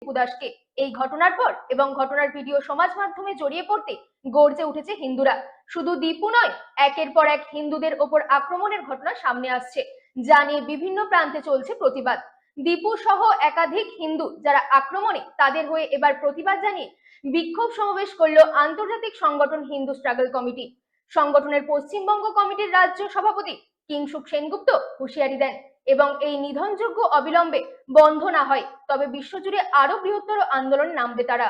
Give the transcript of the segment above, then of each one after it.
দীপু দাসকে। এই ঘটনার পর এবং ঘটনার ভিডিও সমাজ মাধ্যমে জড়িয়ে পড়তে গর্জে উঠেছে হিন্দুরা। শুধু দীপু নয়, একের পর এক হিন্দুদের ওপর আক্রমণের ঘটনা সামনে আসছে, যা নিয়ে বিভিন্ন প্রান্তে চলছে প্রতিবাদ। দীপু সহ একাধিক হিন্দু যারা আক্রমণে, তাদের হয়ে এবার প্রতিবাদ জানিয়ে বিক্ষোভ সমাবেশ করলো আন্তর্জাতিক সংগঠন হিন্দু স্ট্রাগল কমিটি। সংগঠনের পশ্চিমবঙ্গ কমিটির রাজ্য সভাপতি কিংশুক সেনগুপ্ত হুঁশিয়ারি দেন, এবং এই নিধনযোগ্য অবিলম্বে বন্ধ না হয় তবে বিশ্বজুড়ে আরো বৃহত্তর আন্দোলন নামবে তারা।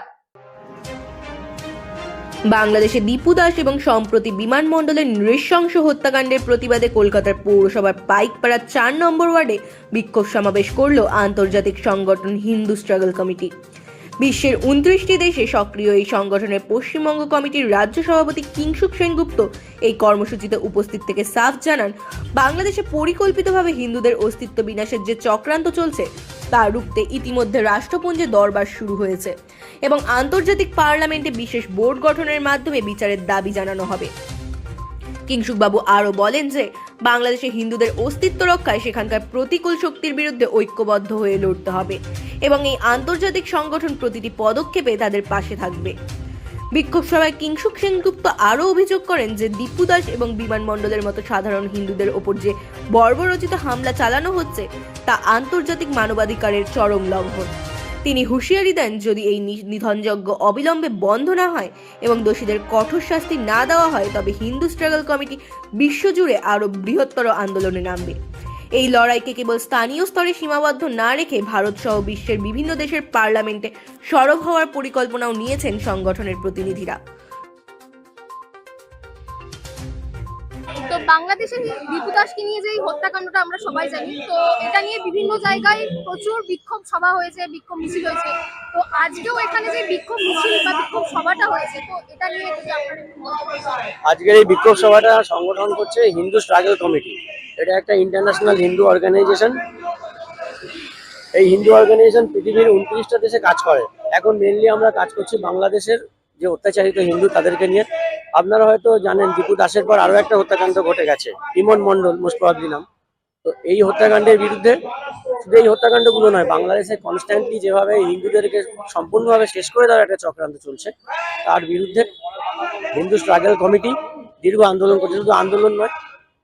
বাংলাদেশে দীপু দাস এবং সম্প্রতি বিমানবন্দরের নৃশংস হত্যাকাণ্ডের প্রতিবাদে কলকাতার পৌরসভার পাইকপাড়া 4 নম্বর ওয়ার্ডে বিক্ষোভ সমাবেশ করল আন্তর্জাতিক সংগঠন হিন্দু স্ট্রাগল কমিটি। বিশ্বের 29টি দেশে সক্রিয় এই সংগঠনের পশ্চিমবঙ্গ কমিটির রাজ্য সভাপতি কিংশুক সেনগুপ্ত এই কর্মসূচিতে উপস্থিত থেকে সাফ জানান, বাংলাদেশে পরিকল্পিতভাবে হিন্দুদের অস্তিত্ব বিনাশের যে চক্রান্ত চলছে তা রুখতে ইতিমধ্যে রাষ্ট্রপুঞ্জে দরবার শুরু হয়েছে এবং আন্তর্জাতিক পার্লামেন্টে বিশেষ বোর্ড গঠনের মাধ্যমে বিচারের দাবি জানানো হবে। কিংশুকবাবু আরও বলেন যে বাংলাদেশে হিন্দুদের অস্তিত্ব রক্ষায় সেখানকার প্রতিকূল শক্তির বিরুদ্ধে ঐক্যবদ্ধ হয়ে লড়তে হবে এবং এই আন্তর্জাতিক সংগঠন প্রতিটি পদক্ষেপে তাদের পাশে থাকবে। বিক্ষোভ সভায় কিংশুক সেনগুপ্ত আরও অভিযোগ করেন যে দীপু দাস এবং বিমানবন্দরের মতো সাধারণ হিন্দুদের ওপর যে বর্বরচিত হামলা চালানো হচ্ছে তা আন্তর্জাতিক মানবাধিকারের চরম লঙ্ঘন। তিনি হুঁশিয়ারি দেন, যদি এই নিধনযজ্ঞ অবিলম্বে বন্ধ না হয় এবং দোষীদের কঠোর শাস্তি না দেওয়া হয় তবে হিন্দু স্ট্রাগল কমিটি বিশ্বজুড়ে আরও বৃহত্তর আন্দোলনে নামবে। এই লড়াইকে কেবল স্থানীয় স্তরে সীমাবদ্ধ না রেখে ভারত সহ বিশ্বের বিভিন্ন দেশের পার্লামেন্টে সরব হওয়ার পরিকল্পনাও নিয়েছেন সংগঠনের প্রতিনিধিরা। তো বাংলাদেশের দীপু দাসকে নিয়ে যে হত্যাকাণ্ডটা আমরা সবাই জানি, তো এটা নিয়ে বিভিন্ন জায়গায় প্রচুর বিক্ষোভ সভা হয়েছে, বিক্ষোভ মিছিল হয়েছে। তো আজকেও এখানে যে বিক্ষোভ মিছিল বা বিক্ষোভ সভাটা হয়েছে, তো এটা নিয়ে আজকের এই বিক্ষোভ সভাটা সংগঠন করছে হিন্দু স্ট্রাগল কমিটি। এটা একটা ইন্টারন্যাশনাল হিন্দু অর্গানাইজেশন। এই হিন্দু অর্গানাইজেশন পৃথিবীর 29টা দেশে কাজ করে। এখন মেনলি আমরা কাজ করছি বাংলাদেশের যে অত্যাচারিত হিন্দু তাদেরকে নিয়ে। আপনারা হয়তো জানেন দীপু দাসের পর আরো একটা হত্যাকাণ্ড ঘটে গেছে, ইমন মন্ডল মোস্ট প্রবাবলি নাম। তো এই হত্যাকাণ্ডের বিরুদ্ধে শুধু এই হত্যাকাণ্ডগুলো নয়, বাংলাদেশে কনস্ট্যান্টলি যেভাবে হিন্দুদেরকে সম্পূর্ণভাবে শেষ করে দেওয়ার একটা চক্রান্ত চলছে, তার বিরুদ্ধে হিন্দু স্ট্রাগল কমিটি দীর্ঘ আন্দোলন করছে। শুধু আন্দোলন নয়,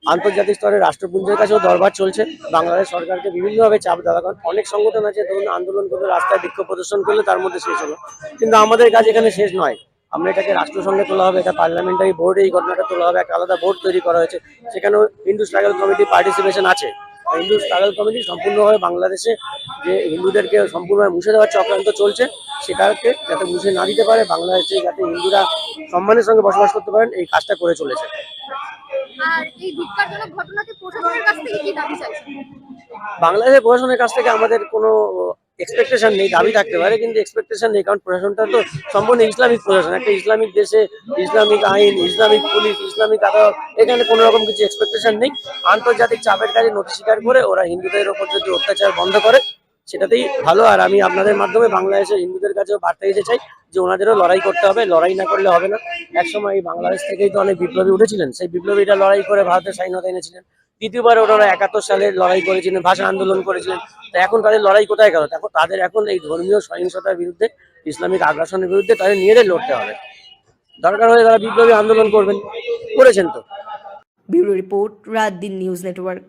আন্তর্জাতিক স্তরে রাষ্ট্রপুঞ্জের কাছেও দরবার চলছে। বাংলাদেশ সরকারকে বিভিন্নভাবে চাপ দেওয়া, কারণ অনেক সংগঠন আছে ধরুন আন্দোলন করলে, রাস্তায় বিক্ষোভ প্রদর্শন করলে তার মধ্যে শেষ হলো, কিন্তু আমাদের কাজ এখানে শেষ নয়। আমরা এটাকে রাষ্ট্রসংঘে তোলা হবে, এটা পার্লামেন্টারি বোর্ডে এই ঘটনাটা তোলা হবে। একটা আলাদা বোর্ড তৈরি করা হয়েছে, সেখানেও হিন্দু স্ট্রাগল কমিটির পার্টিসিপেশন আছে। হিন্দু স্ট্রাগল কমিটি সম্পূর্ণভাবে বাংলাদেশে যে হিন্দুদেরকে সম্পূর্ণভাবে মুছে দেওয়ার চক্রান্ত চলছে সেটাকে যাতে মুছে না দিতে পারে, বাংলাদেশে যাতে হিন্দুরা সম্মানের সঙ্গে বসবাস করতে পারেন, এই কাজটা করে চলেছে। আর এই ধিক্কারজনক ঘটনাকে প্রশাসনের কাছ থেকে কি দাবি চাইছেন? বাংলাদেশের প্রশাসনের কাছ থেকে আমাদের কোনো এক্সপেকটেশন নেই, দাবি থাকতে পারে কিন্তু এক্সপেকটেশন নেই, কারণ প্রশাসনটা তো সম্পূর্ণ ইসলামিক প্রশাসন। একটা ইসলামিক দেশে ইসলামিক আইন, ইসলামিক পুলিশ, ইসলামিক আদালত, এখানে কোনো রকম কিছু এক্সপেকটেশন নেই। আন্তর্জাতিক চাপের কাজে নথি স্বীকার করে ওরা হিন্দুদের ওপর যদি অত্যাচার বন্ধ করে সেটাতেই ভালো। আর আমি আপনাদের মাধ্যমে বাংলাদেশের হিন্দুদের কাছেও বার্তা দিতে চাই যে ওনাদেরও লড়াই করতে হবে, লড়াই না করলে হবে না। একসময় এই বাংলাদেশ থেকেই তো অনেক বিপ্লবী উঠেছিলেন, সেই বিপ্লবীরা লড়াই করে ভারতের স্বাধীনতা এনেছিলেন। দ্বিতীয়বার ওনারা 71 সালে লড়াই করেছিলেন, ভাষা আন্দোলন করেছিলেন। তো এখন তাদের লড়াই কোথায় গেল? তাদের এখন এই ধর্মীয় সহিংসতার বিরুদ্ধে, ইসলামিক আগ্রাসনের বিরুদ্ধে তাদের নিজেদের লড়তে হবে। দরকার হলে তারা বিপ্লবী আন্দোলন করবেন, করেছেন তো। ব্যুরো রিপোর্ট, রাত দিন নিউজ নেটওয়ার্ক।